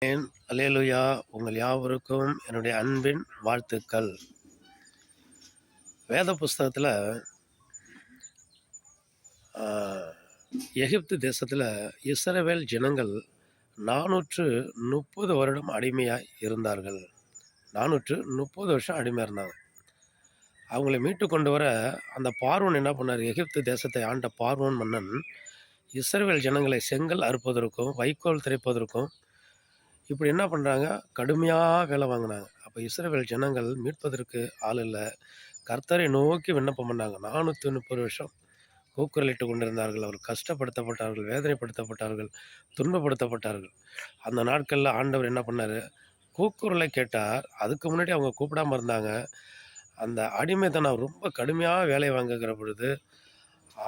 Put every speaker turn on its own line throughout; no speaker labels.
அல்லேலூயா. உங்கள் யாவருக்கும் என்னுடைய அன்பின் வாழ்த்துக்கள். வேத புஸ்தகத்தில் எகிப்து தேசத்தில் இஸ்ரவேல் ஜனங்கள் 430 வருடம் அடிமையாக இருந்தார்கள். 430 வருஷம் அடிமையாக இருந்தாங்க. அவங்களை மீட்டு கொண்டு வர அந்த பார்வோன் என்ன பண்ணார்? எகிப்து தேசத்தை ஆண்ட பார்வோன் மன்னன் இஸ்ரவேல் ஜனங்களை செங்கல் அறுப்பதற்கும் வைக்கோல் திரைப்பதற்கும் இப்படி என்ன பண்ணுறாங்க? கடுமையாக வேலை வாங்கினாங்க. அப்போ இஸ்ரவேல் ஜனங்கள் மீட்பதற்கு ஆள் இல்லை. கர்த்தரை நோக்கி விண்ணப்பம் பண்ணாங்க. 430 வருஷம் கூக்குரலிட்டு கொண்டிருந்தார்கள். அவர் கஷ்டப்படுத்தப்பட்டார்கள், வேதனைப்படுத்தப்பட்டார்கள், துன்பப்படுத்தப்பட்டார்கள். அந்த நாட்களில் ஆண்டவர் என்ன பண்ணார்? கூக்குரலை கேட்டார். அதுக்கு முன்னாடி அவங்க கூப்பிடாமல் இருந்தாங்க. அந்த அடிமைத்தனம் ரொம்ப கடுமையாக வேலை வாங்குகிற பொழுது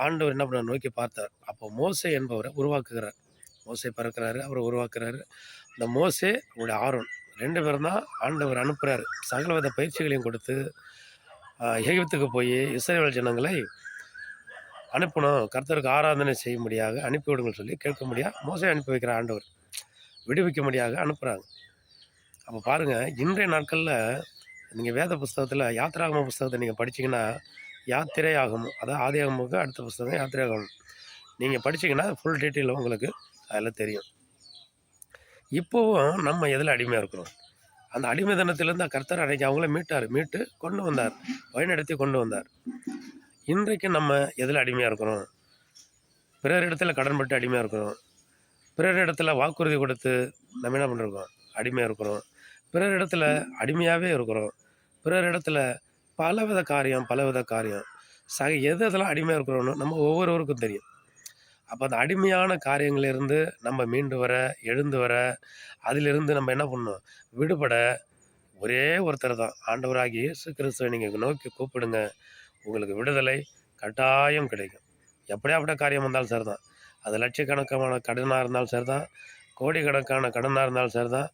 ஆண்டவர் என்ன பண்ணார்? நோக்கி பார்த்தார். அப்போ மோசே என்பவரை உருவாக்குகிறார். மோசே பறக்கிறாரு, அவரை உருவாக்குறாரு. இந்த மோசே அவருடைய ஆரோன் 2 பேரும் தான் ஆண்டவர் அனுப்புகிறார். சகலவித பயிற்சிகளையும் கொடுத்து எகிப்துக்கு போய் இஸ்ரவேல் ஜனங்களை அனுப்பணும், கர்த்தருக்கு ஆராதனை செய்யும்படியாக அனுப்பிவிடுங்கள் சொல்லி கேட்க முடியாது மோசே அனுப்பி வைக்கிற ஆண்டவர் விடுவிக்க முடியாக அனுப்புகிறாங்க. அப்போ பாருங்கள், இன்றைய நாட்களில் நீங்கள் வேத புஸ்தகத்தில் யாத்திராகம புஸ்தகத்தை நீங்கள் படிச்சிங்கன்னா யாத்திரை ஆகமும், அதாவது ஆதி ஆகமுக்கு அடுத்த புஸ்தகம் யாத்திரை ஆகமும் நீங்கள் படிச்சிங்கன்னா ஃபுல் டீட்டெயில் உங்களுக்கு அதில் தெரியும். இப்போவும் நம்ம எதில் அடிமையாக இருக்கிறோம்? அந்த அடிமைத்தனத்திலேருந்து கர்த்தர் அன்றைக்கி அவங்கள மீட்டு கொண்டு வந்தார், வழிநடத்தி கொண்டு வந்தார். இன்றைக்கு நம்ம எதில் அடிமையாக இருக்கிறோம்? பிறர் இடத்துல கடன்பட்டு அடிமையாக இருக்கிறோம். பிறர் இடத்துல வாக்குறுதி கொடுத்து நம்ம என்ன பண்ணிருக்கோம்? அடிமையாக இருக்கிறோம். பிறர் இடத்துல அடிமையாகவே இருக்கிறோம். பிறர் இடத்துல பலவித காரியம் எதெல்லாம் அடிமையாக இருக்கிறோன்னு நம்ம ஒவ்வொருவருக்கும் தெரியும். அப்போ அந்த அடிமையான காரியங்களிலிருந்து நம்ம மீண்டு வர, எழுந்து வர, அதிலிருந்து நம்ம என்ன பண்ணணும்? விடுபட ஒரே ஒருத்தர் தான், ஆண்டவராகிய இயேசு கிறிஸ்துவை நீங்கள் நோக்கி கூப்பிடுங்க. உங்களுக்கு விடுதலை கட்டாயம் கிடைக்கும். எப்படியாப்பட்ட காரியம் வந்தாலும் சரி தான். அது லட்சக்கணக்கான கடனாக இருந்தாலும் சரி தான், கோடிக்கணக்கான கடனாக இருந்தாலும் சரி தான்.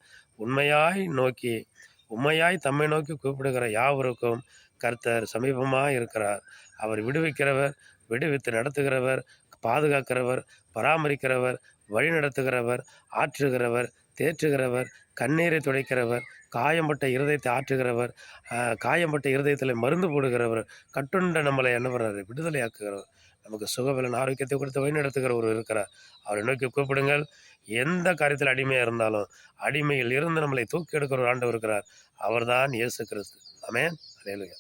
உண்மையாய் தம்மை நோக்கி கூப்பிடுகிற யாவருக்கும் கர்த்தர் சமீபமாக இருக்கிறார். அவர் விடுவிக்கிறவர், விடுவித்து நடத்துகிறவர், பாதுகாக்கிறவர், பராமரிக்கிறவர், வழி நடத்துகிறவர், ஆற்றுகிறவர், தேற்றுகிறவர், கண்ணீரை துடைக்கிறவர், காயம்பட்ட இருதயத்தை ஆற்றுகிறவர், காயம்பட்ட இருதயத்தில் மருந்து போடுகிறவர், கட்டுண்ட நம்மளை என்ன பண்ணுறாரு? விடுதலையாக்குகிறவர், நமக்கு சுகபலன் ஆரோக்கியத்தை கொடுத்து வழி நடத்துகிறவர் இருக்கிறார். அவரை நோக்கி கூப்பிடுங்கள். எந்த காரியத்தில் அடிமையாக இருந்தாலும் அடிமையில் இருந்து நம்மளை தூக்கி எடுக்கிற ஒரு ஆண்டவர் இருக்கிறார். அவர்தான் இயேசு கிறிஸ்து. ஆமென். அல்லேலூயா.